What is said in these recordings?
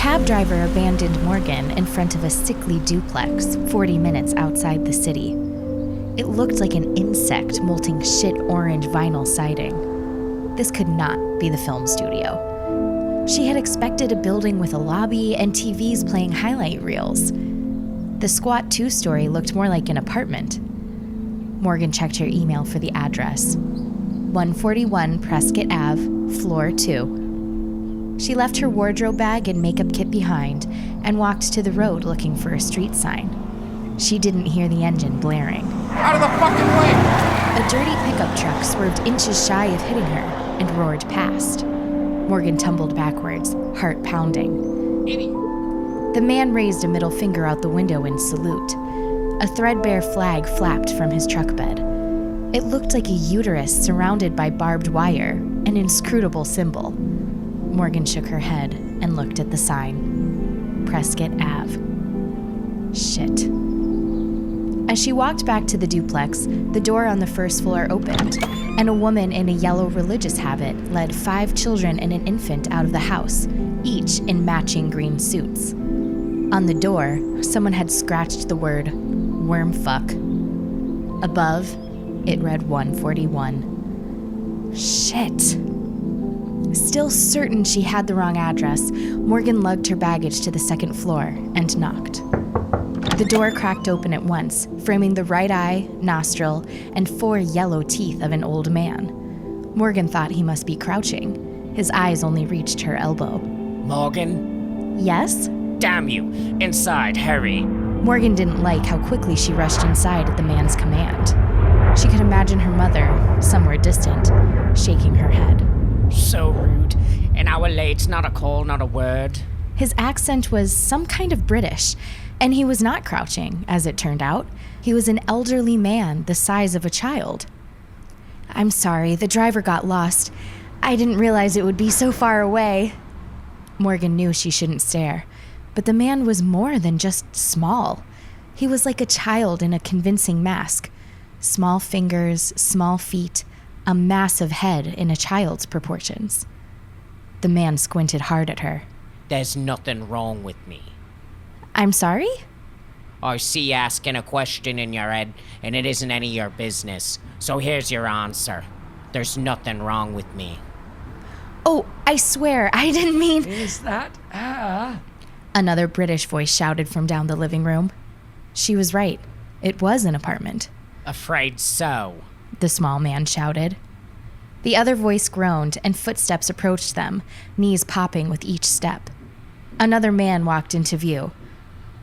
cab driver abandoned Morgan in front of a sickly duplex 40 minutes outside the city. It looked like an insect molting shit orange vinyl siding. This could not be the film studio. She had expected a building with a lobby and TVs playing highlight reels. The squat two-story looked more like an apartment. Morgan checked her email for the address. 141 Prescott Ave, floor 2. She left her wardrobe bag and makeup kit behind and walked to the road looking for a street sign. She didn't hear the engine blaring. Out of the fucking way! A dirty pickup truck swerved inches shy of hitting her and roared past. Morgan tumbled backwards, heart pounding. Idiot. The man raised a middle finger out the window in salute. A threadbare flag flapped from his truck bed. It looked like a uterus surrounded by barbed wire, an inscrutable symbol. Morgan shook her head and looked at the sign. Prescott Ave. Shit. As she walked back to the duplex, the door on the first floor opened, and a woman in a yellow religious habit led 5 children and an infant out of the house, each in matching green suits. On the door, someone had scratched the word, wormfuck. Above, it read 141. Shit. Still certain she had the wrong address, Morgan lugged her baggage to the second floor and knocked. The door cracked open at once, framing the right eye, nostril, and 4 yellow teeth of an old man. Morgan thought he must be crouching. His eyes only reached her elbow. Morgan? Yes? Damn you! Inside, hurry! Morgan didn't like how quickly she rushed inside at the man's command. She could imagine her mother, somewhere distant, shaking her head. So rude. An hour late, not a call, not a word. His accent was some kind of British, and he was not crouching, as it turned out. He was an elderly man the size of a child. I'm sorry, the driver got lost. I didn't realize it would be so far away. Morgan knew she shouldn't stare, but the man was more than just small. He was like a child in a convincing mask. Small fingers, small feet, a massive head in a child's proportions. The man squinted hard at her. There's nothing wrong with me. I'm sorry? I see you asking a question in your head, and it isn't any of your business. So here's your answer. There's nothing wrong with me. Oh, I swear, I didn't mean... Is that her? Another British voice shouted from down the living room. She was right. It was an apartment. Afraid so. The small man shouted. The other voice groaned, and footsteps approached them, knees popping with each step. Another man walked into view.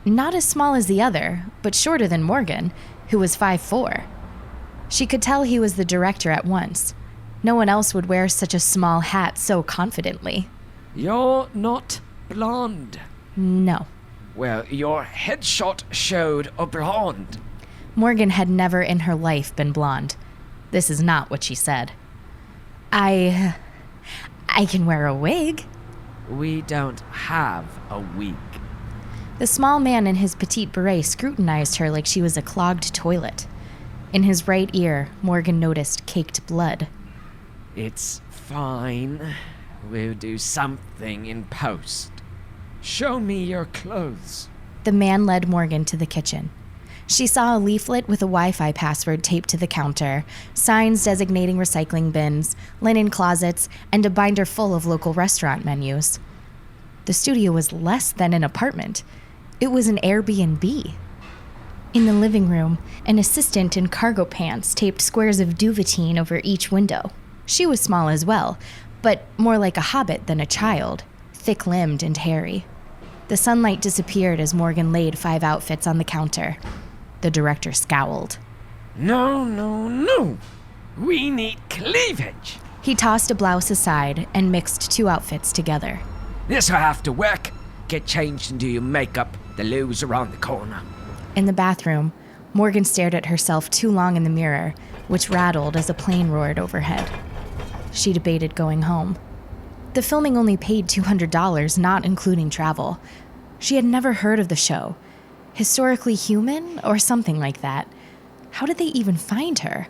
Not as small as the other, but shorter than Morgan, who was 5'4". She could tell he was the director at once. No one else would wear such a small hat so confidently. You're not blonde. No. Well, your headshot showed a blonde. Morgan had never in her life been blonde. This is not what she said. I can wear a wig. We don't have a wig. The small man in his petite beret scrutinized her like she was a clogged toilet. In his right ear, Morgan noticed caked blood. It's fine. We'll do something in post. Show me your clothes. The man led Morgan to the kitchen. She saw a leaflet with a Wi-Fi password taped to the counter, signs designating recycling bins, linen closets, and a binder full of local restaurant menus. The studio was less than an apartment. It was an Airbnb. In the living room, an assistant in cargo pants taped squares of duvetine over each window. She was small as well, but more like a hobbit than a child, thick-limbed and hairy. The sunlight disappeared as Morgan laid 5 outfits on the counter. The director scowled. No. We need cleavage. He tossed a blouse aside and mixed 2 outfits together. This'll have to work. Get changed and do your makeup. The loo's around the corner. In the bathroom, Morgan stared at herself too long in the mirror, which rattled as a plane roared overhead. She debated going home. The filming only paid $200, not including travel. She had never heard of the show. Historically Human, or something like that. How did they even find her?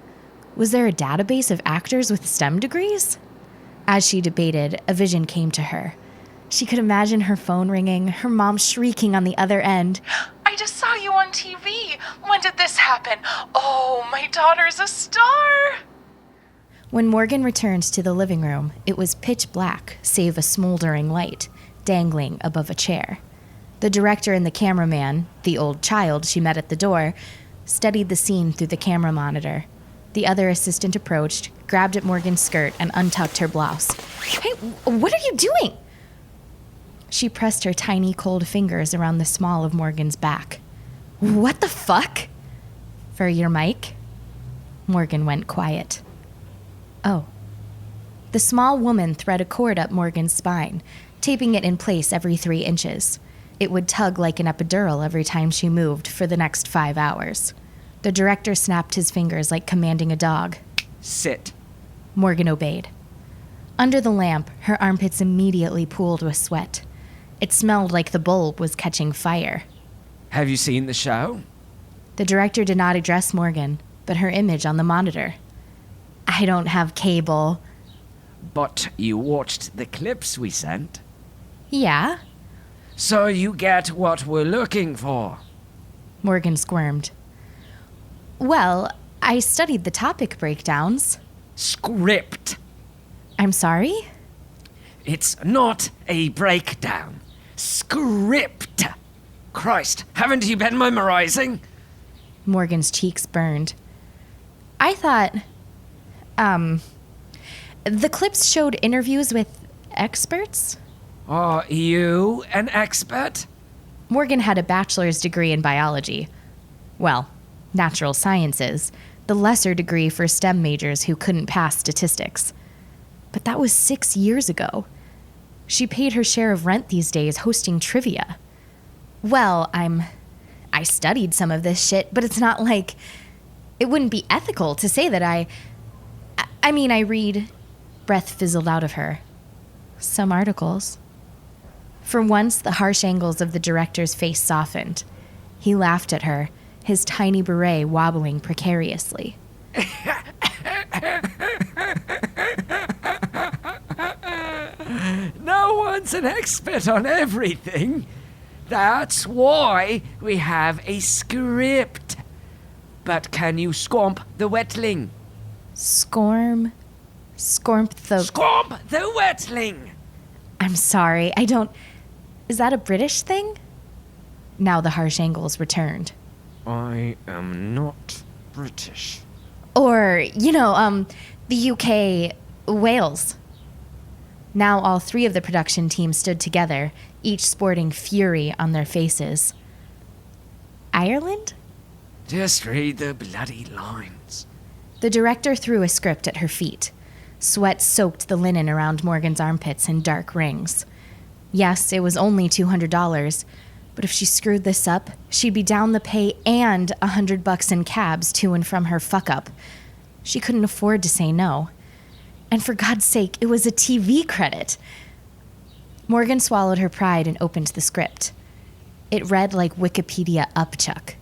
Was there a database of actors with STEM degrees? As she debated, a vision came to her. She could imagine her phone ringing, her mom shrieking on the other end. I just saw you on TV. When did this happen? Oh, my daughter's a star. When Morgan returned to the living room, it was pitch black, save a smoldering light, dangling above a chair. The director and the cameraman, the old child she met at the door, studied the scene through the camera monitor. The other assistant approached, grabbed at Morgan's skirt, and untucked her blouse. Hey, what are you doing? She pressed her tiny, cold fingers around the small of Morgan's back. What the fuck? For your mic? Morgan went quiet. Oh. The small woman thread a cord up Morgan's spine, taping it in place every 3 inches. It would tug like an epidural every time she moved for the next 5 hours. The director snapped his fingers like commanding a dog. Sit. Morgan obeyed. Under the lamp, her armpits immediately pooled with sweat. It smelled like the bulb was catching fire. Have you seen the show? The director did not address Morgan, but her image on the monitor. I don't have cable. But you watched the clips we sent. Yeah? So you get what we're looking for. Morgan squirmed. Well, I studied the topic breakdowns. Script. I'm sorry? It's not a breakdown. Script. Christ, haven't you been memorizing? Morgan's cheeks burned. I thought, the clips showed interviews with experts? Are you an expert? Morgan had a bachelor's degree in biology. Well, natural sciences, the lesser degree for STEM majors who couldn't pass statistics. But that was 6 years ago. She paid her share of rent these days hosting trivia. Well, I studied some of this shit, but it's not like... It wouldn't be ethical to say that I read... Breath fizzled out of her. Some articles. For once, the harsh angles of the director's face softened. He laughed at her, his tiny beret wobbling precariously. No one's an expert on everything. That's why we have a script. But can you scomp the wetling? Scormp the... Scomp the wetling! I'm sorry, I don't... Is that a British thing? Now the harsh angles returned. I am not British. Or, the UK, Wales. Now all 3 of the production team stood together, each sporting fury on their faces. Ireland? Just read the bloody lines. The director threw a script at her feet. Sweat soaked the linen around Morgan's armpits in dark rings. Yes, it was only $200, but if she screwed this up, she'd be down the pay and $100 in cabs to and from her fuck-up. She couldn't afford to say no. And for God's sake, it was a TV credit. Morgan swallowed her pride and opened the script. It read like Wikipedia upchuck.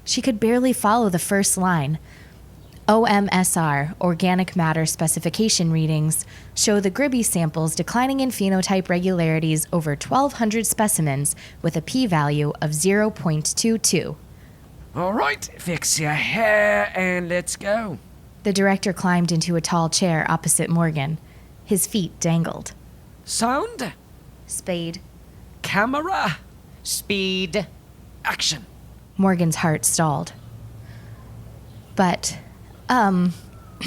She could barely follow the first line. OMSR, organic matter specification readings, show the Gribby samples declining in phenotype regularities over 1,200 specimens with a p-value of 0.22. All right, fix your hair and let's go. The director climbed into a tall chair opposite Morgan. His feet dangled. Sound? Spade. Camera? Speed. Action. Morgan's heart stalled. But in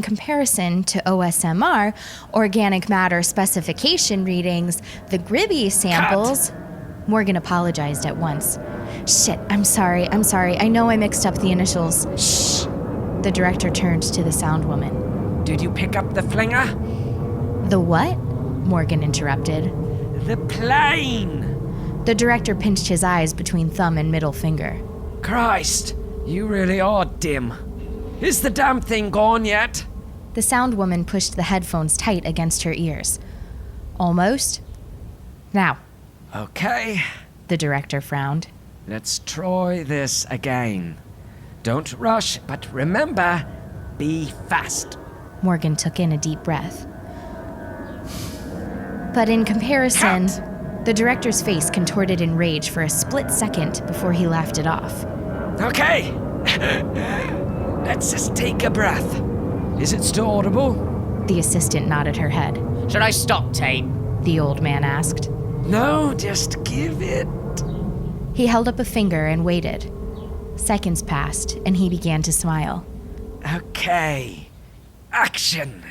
comparison to OSMR, organic matter specification readings, the Gribby samples... Cut. Morgan apologized at once. Shit, I'm sorry. I know I mixed up the initials. Shh. The director turned to the sound woman. Did you pick up the flinger? The what? Morgan interrupted. The plane! The director pinched his eyes between thumb and middle finger. Christ, you really are dim. Is the damn thing gone yet? The sound woman pushed the headphones tight against her ears. Almost. Now. Okay. The director frowned. Let's try this again. Don't rush, but remember, be fast. Morgan took in a deep breath. But in comparison, Cut. the director's face contorted in rage for a split second before he laughed it off. Okay. Let's just take a breath. Is it still audible? The assistant nodded her head. Should I stop tape? The old man asked. No, just give it. He held up a finger and waited. Seconds passed, and he began to smile. Okay. Action.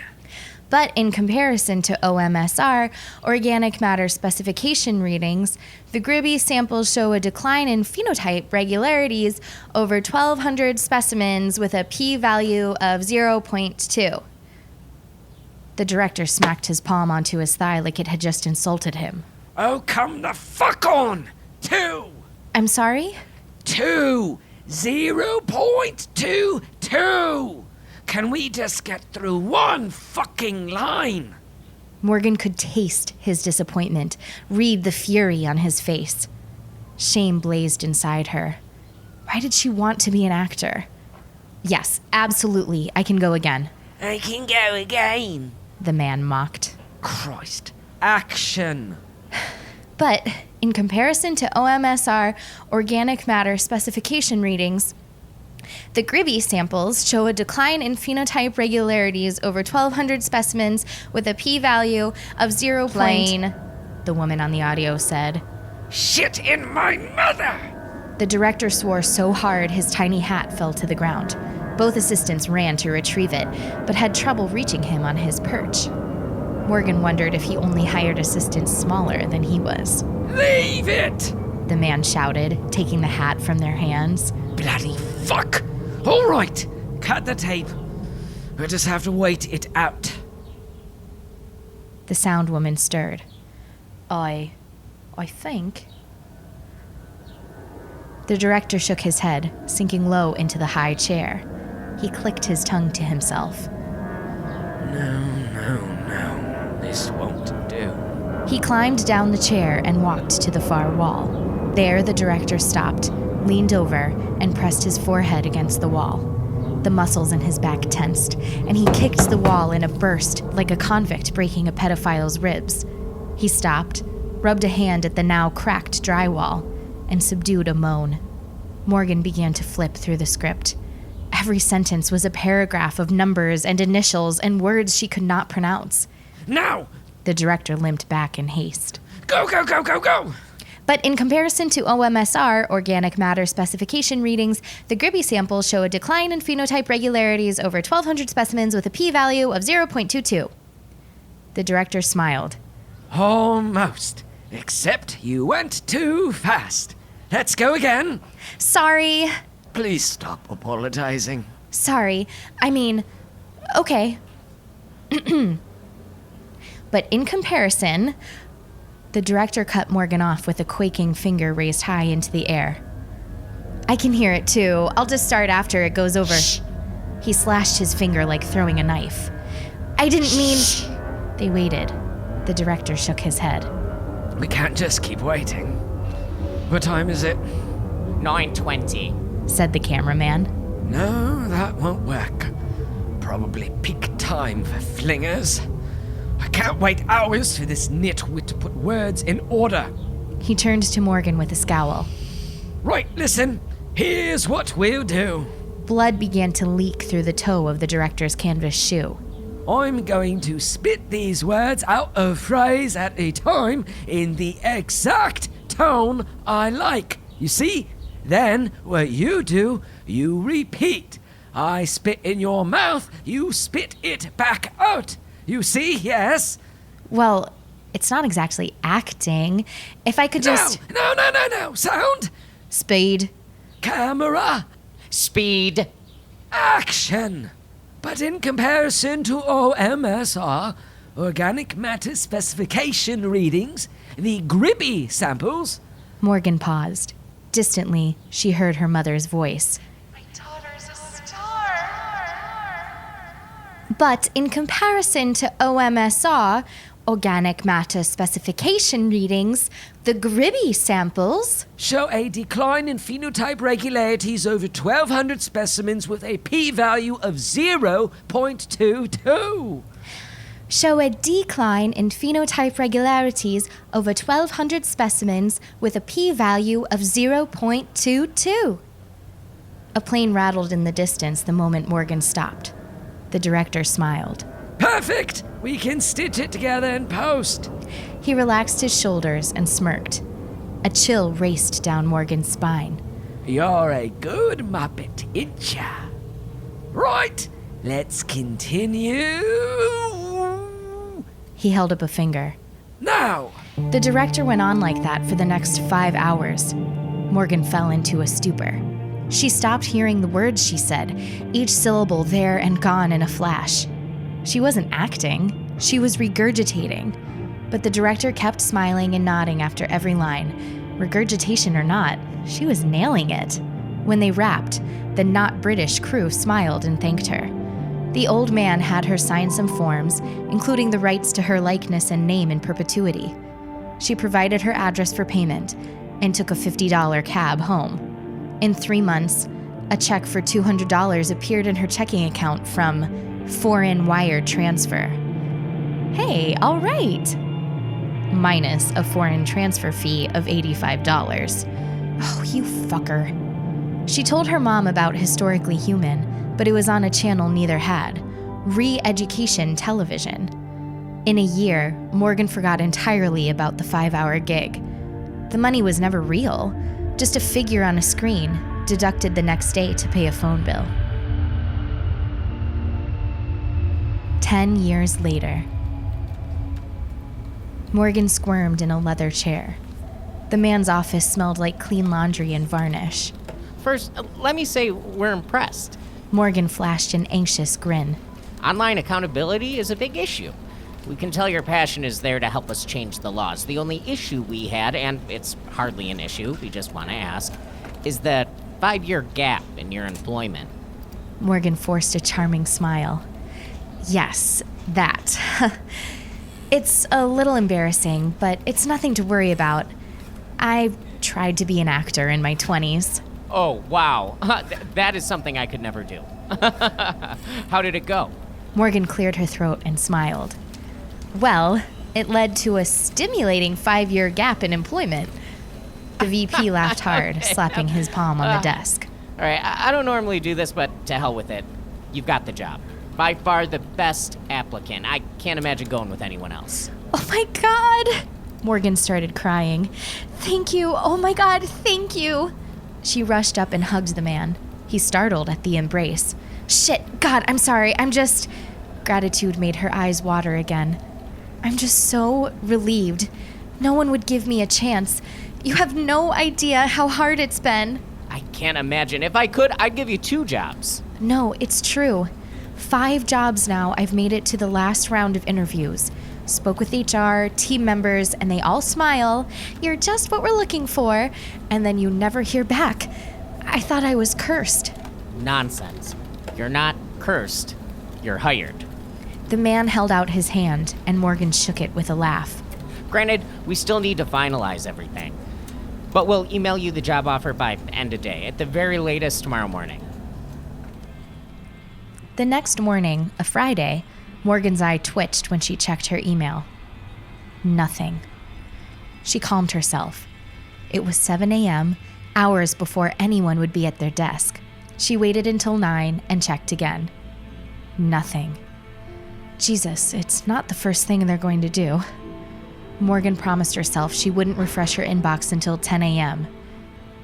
But in comparison to OMSR, organic matter specification readings, the Gribby samples show a decline in phenotype regularities over 1,200 specimens with a p-value of 0.2. The director smacked his palm onto his thigh like it had just insulted him. Oh, come the fuck on! 2! I'm sorry? 2! 0.22! Can we just get through one fucking line? Morgan could taste his disappointment, read the fury on his face. Shame blazed inside her. Why did she want to be an actor? Yes, absolutely, I can go again, I can go again. the man mocked. Christ. Action. But in comparison to OMSR organic matter specification readings, the Gribby samples show a decline in phenotype regularities over 1,200 specimens with a p-value of 0. Blaine, the woman on the audio said. Shit in my mother! The director swore so hard his tiny hat fell to the ground. Both assistants ran to retrieve it, but had trouble reaching him on his perch. Morgan wondered if he only hired assistants smaller than he was. Leave it! The man shouted, taking the hat from their hands. Bloody fuck! All right, cut the tape. We'll just have to wait it out. The sound woman stirred. I think. The director shook his head, sinking low into the high chair. He clicked his tongue to himself. No. This won't do. He climbed down the chair and walked to the far wall. There, the director stopped, leaned over, and pressed his forehead against the wall. The muscles in his back tensed, and he kicked the wall in a burst like a convict breaking a pedophile's ribs. He stopped, rubbed a hand at the now cracked drywall, and subdued a moan. Morgan began to flip through the script. Every sentence was a paragraph of numbers and initials and words she could not pronounce. Now! The director limped back in haste. Go! But in comparison to OMSR, organic matter specification readings, the Gribby samples show a decline in phenotype regularities over 1,200 specimens with a p-value of 0.22. The director smiled. Almost. Except you went too fast. Let's go again. Sorry. Please stop apologizing. Sorry. I mean, okay. But in comparison, the director cut Morgan off with a quaking finger raised high into the air. I can hear it too. I'll just start after it goes over. Shh. He slashed his finger like throwing a knife. I didn't mean... They waited. The director shook his head. We can't just keep waiting. What time is it? 9:20. Said the cameraman. No, that won't work. Probably peak time for flingers. I can't wait hours for this nitwit to put words in order. He turned to Morgan with a scowl. Right, listen. Here's what we'll do. Blood began to leak through the toe of the director's canvas shoe. I'm going to spit these words out a phrase at a time in the exact tone I like. You see? Then what you do, you repeat. I spit in your mouth, you spit it back out. You see? Yes? Well, it's not exactly acting. If I could just... No. Sound. Speed. Camera. Speed. Action. But in comparison to OMSR, organic matter specification readings, the Gribby samples... Morgan paused. Distantly, she heard her mother's voice. My daughter's a star. But in comparison to OMSR, organic matter specification readings, the Gribby samples... show a decline in phenotype regularities over 1,200 specimens with a p-value of 0.22. show a decline in phenotype regularities over 1,200 specimens with a p-value of 0.22. A plane rattled in the distance the moment Morgan stopped. The director smiled. Perfect! We can stitch it together in post. He relaxed his shoulders and smirked. A chill raced down Morgan's spine. You're a good Muppet, ain't ya? Right, let's continue. He held up a finger. Now! The director went on like that for the next 5 hours. Morgan fell into a stupor. She stopped hearing the words she said, each syllable there and gone in a flash. She wasn't acting, she was regurgitating. But the director kept smiling and nodding after every line. Regurgitation or not, she was nailing it. When they wrapped, the not British crew smiled and thanked her. The old man had her sign some forms, including the rights to her likeness and name in perpetuity. She provided her address for payment and took a $50 cab home. In 3 months, a check for $200 appeared in her checking account from foreign wire transfer. Hey, all right. Minus a foreign transfer fee of $85. Oh, you fucker. She told her mom about Historically Human, but it was on a channel neither had, Re-Education Television. In a year, Morgan forgot entirely about the 5-hour gig. The money was never real, just a figure on a screen, deducted the next day to pay a phone bill. 10 years later. Morgan squirmed in a leather chair. The man's office smelled like clean laundry and varnish. First, let me say we're impressed. Morgan flashed an anxious grin. Online accountability is a big issue. We can tell your passion is there to help us change the laws. The only issue we had, and it's hardly an issue, we just want to ask, is the 5-year gap in your employment. Morgan forced a charming smile. Yes, that. It's a little embarrassing, but it's nothing to worry about. I tried to be an actor in my 20s. Oh, wow. That is something I could never do. How did it go? Morgan cleared her throat and smiled. Well, it led to a stimulating 5-year gap in employment. The VP laughed hard, slapping his palm on the desk. All right, I don't normally do this, but to hell with it. You've got the job. By far the best applicant. I can't imagine going with anyone else. Oh my God! Morgan started crying. Thank you. Oh my God, thank you. She rushed up and hugged the man. He startled at the embrace. Shit, God, I'm sorry. Gratitude made her eyes water again. I'm just so relieved. No one would give me a chance. You have no idea how hard it's been. I can't imagine. If I could, I'd give you 2 jobs. No, it's true. 5 jobs now, I've made it to the last round of interviews. Spoke with HR, team members, and they all smile. You're just what we're looking for. And then you never hear back. I thought I was cursed. Nonsense. You're not cursed. You're hired. The man held out his hand, and Morgan shook it with a laugh. Granted, we still need to finalize everything. But we'll email you the job offer by end of day, at the very latest tomorrow morning. The next morning, a Friday, Morgan's eye twitched when she checked her email. Nothing. She calmed herself. It was 7 a.m., hours before anyone would be at their desk. She waited until 9 and checked again. Nothing. Jesus, it's not the first thing they're going to do. Morgan promised herself she wouldn't refresh her inbox until 10 a.m.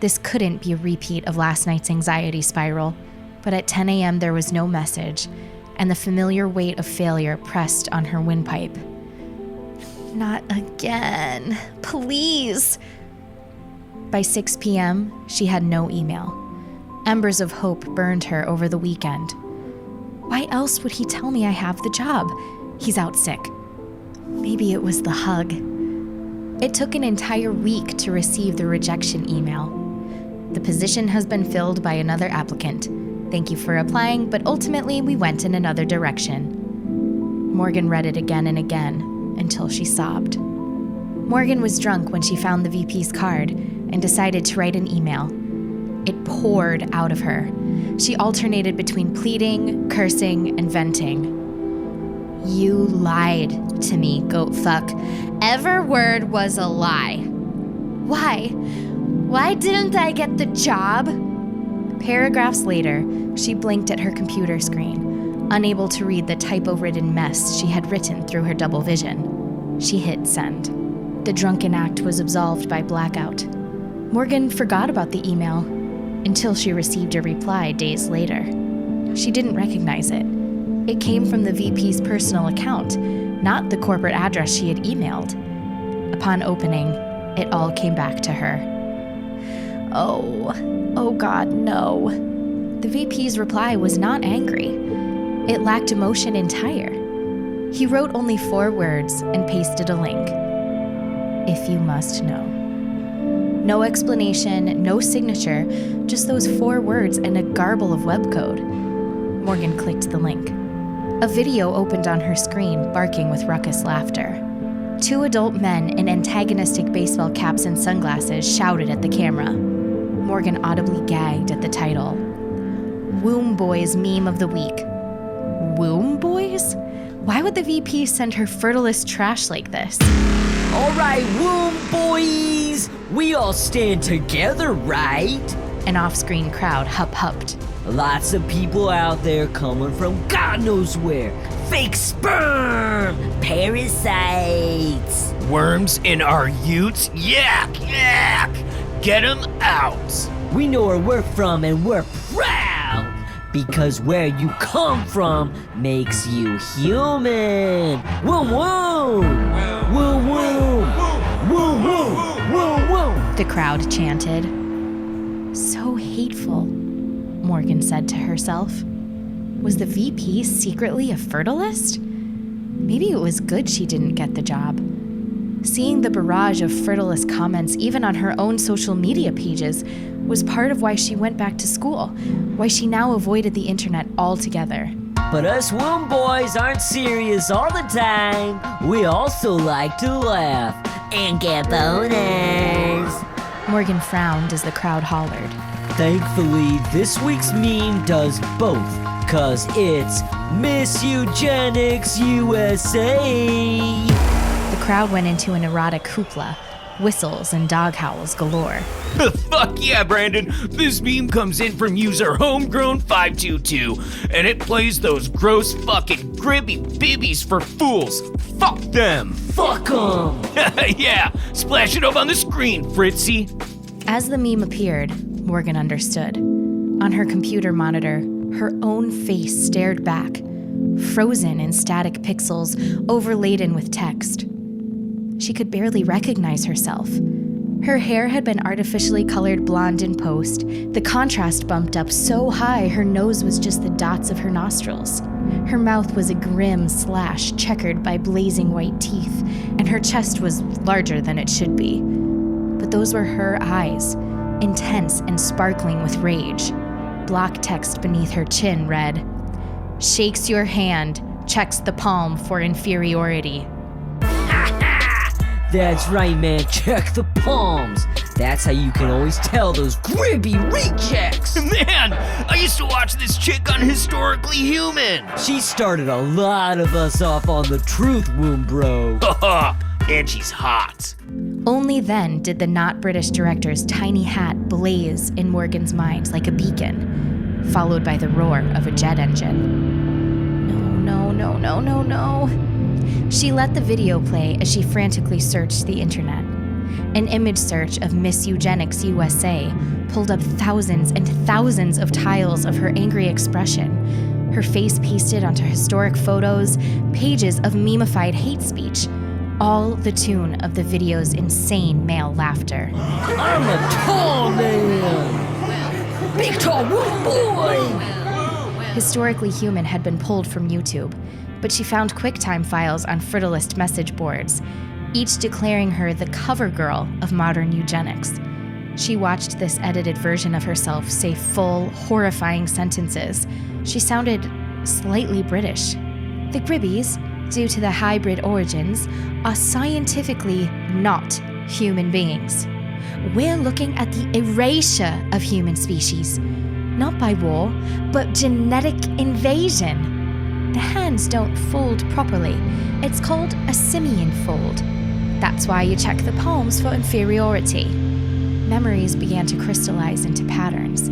This couldn't be a repeat of last night's anxiety spiral, but at 10 a.m. there was no message, and the familiar weight of failure pressed on her windpipe. Not again. Please. By 6 p.m., she had no email. Embers of hope burned her over the weekend. Why else would he tell me I have the job? He's out sick. Maybe it was the hug. It took an entire week to receive the rejection email. The position has been filled by another applicant. Thank you for applying, but ultimately we went in another direction. Morgan read it again and again until she sobbed. Morgan was drunk when she found the VP's card and decided to write an email. It poured out of her. She alternated between pleading, cursing, and venting. You lied to me, goat fuck. Every word was a lie. Why? Why didn't I get the job? Paragraphs later, she blinked at her computer screen, unable to read the typo-ridden mess she had written through her double vision. She hit send. The drunken act was absolved by blackout. Morgan forgot about the email until she received a reply days later. She didn't recognize it. It came from the VP's personal account, not the corporate address she had emailed. Upon opening, it all came back to her. Oh God, no. The VP's reply was not angry. It lacked emotion entire. He wrote only 4 words and pasted a link. If you must know. No explanation, no signature, just those 4 words and a garble of web code. Morgan clicked the link. A video opened on her screen, barking with raucous laughter. 2 adult men in antagonistic baseball caps and sunglasses shouted at the camera. Morgan audibly gagged at the title. Womb Boys Meme of the Week. Womb Boys? Why would the VP send her fertilist trash like this? All right, womb boys, we all stand together, right? An off-screen crowd hup-hupped. Lots of people out there coming from God knows where. Fake sperm, parasites. Worms in our utes? Yak, yak! Get 'em out! We know where we're from and we're proud. Because where you come from makes you human. Woo woo! Woo woo! Woo woo! Woo woo! The crowd chanted. So hateful, Morgan said to herself. Was the VP secretly a fertilist? Maybe it was good she didn't get the job. Seeing the barrage of fertilist comments even on her own social media pages was part of why she went back to school, why she now avoided the internet altogether. But us womb boys aren't serious all the time. We also like to laugh and get boners. Morgan frowned as the crowd hollered. Thankfully, this week's meme does both, 'cause it's Miss Eugenics USA. The crowd went into an erotic hoopla, whistles and dog howls galore. Fuck yeah, Brandon! This meme comes in from user Homegrown522, and it plays those gross fucking gribby bibbies for fools. Fuck them! Fuck 'em! Yeah, splash it up on the screen, Fritzy. As the meme appeared, Morgan understood. On her computer monitor, her own face stared back, frozen in static pixels overladen with text. She could barely recognize herself. Her hair had been artificially colored blonde in post, the contrast bumped up so high her nose was just the dots of her nostrils. Her mouth was a grim slash checkered by blazing white teeth, and her chest was larger than it should be. But those were her eyes, intense and sparkling with rage. Block text beneath her chin read, "Shakes your hand, checks the palm for inferiority." That's right, man. Check the palms. That's how you can always tell those gribby rejects. Man, I used to watch this chick on Historically Human. She started a lot of us off on the truth, womb bro. And she's hot. Only then did the not British director's tiny hat blaze in Morgan's mind like a beacon, followed by the roar of a jet engine. No. She let the video play as she frantically searched the internet. An image search of Miss Eugenics USA pulled up thousands and thousands of tiles of her angry expression, her face pasted onto historic photos, pages of memeified hate speech, all the tune of the video's insane male laughter. I'm a tall man. Big tall womb boy. Historically Human had been pulled from YouTube, but she found QuickTime files on Fertilist message boards, each declaring her the cover girl of modern eugenics. She watched this edited version of herself say full, horrifying sentences. She sounded slightly British. The Gribbies, due to the hybrid origins, are scientifically not human beings. We're looking at the erasure of human species, not by war, but genetic invasion. the hands don't fold properly. It's called a simian fold. That's why you check the palms for inferiority. Memories began to crystallize into patterns.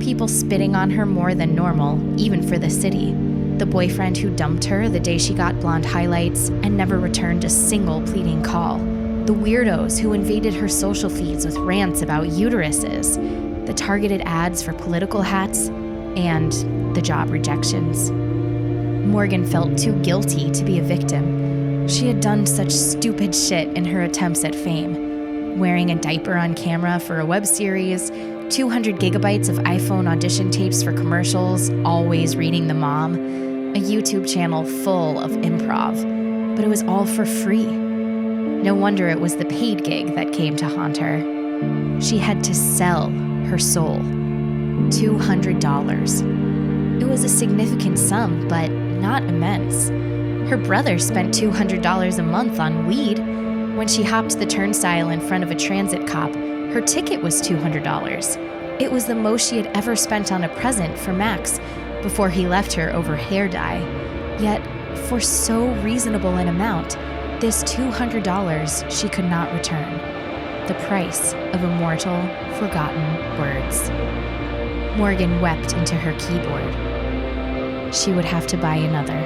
People spitting on her more than normal, even for the city. The boyfriend who dumped her the day she got blonde highlights and never returned a single pleading call. The weirdos who invaded her social feeds with rants about uteruses. The targeted ads for political hats. And the job rejections. Morgan felt too guilty to be a victim. She had done such stupid shit in her attempts at fame. Wearing a diaper on camera for a web series, 200 gigabytes of iPhone audition tapes for commercials, always reading the mom, a YouTube channel full of improv. But it was all for free. No wonder it was the paid gig that came to haunt her. She had to sell her soul. $200. It was a significant sum, but not immense. Her brother spent $200 a month on weed. When she hopped the turnstile in front of a transit cop, her ticket was $200. It was the most she had ever spent on a present for Max before he left her over hair dye. Yet, for so reasonable an amount, this $200 she could not return. The price of immortal, forgotten words. Morgan wept into her keyboard. She would have to buy another.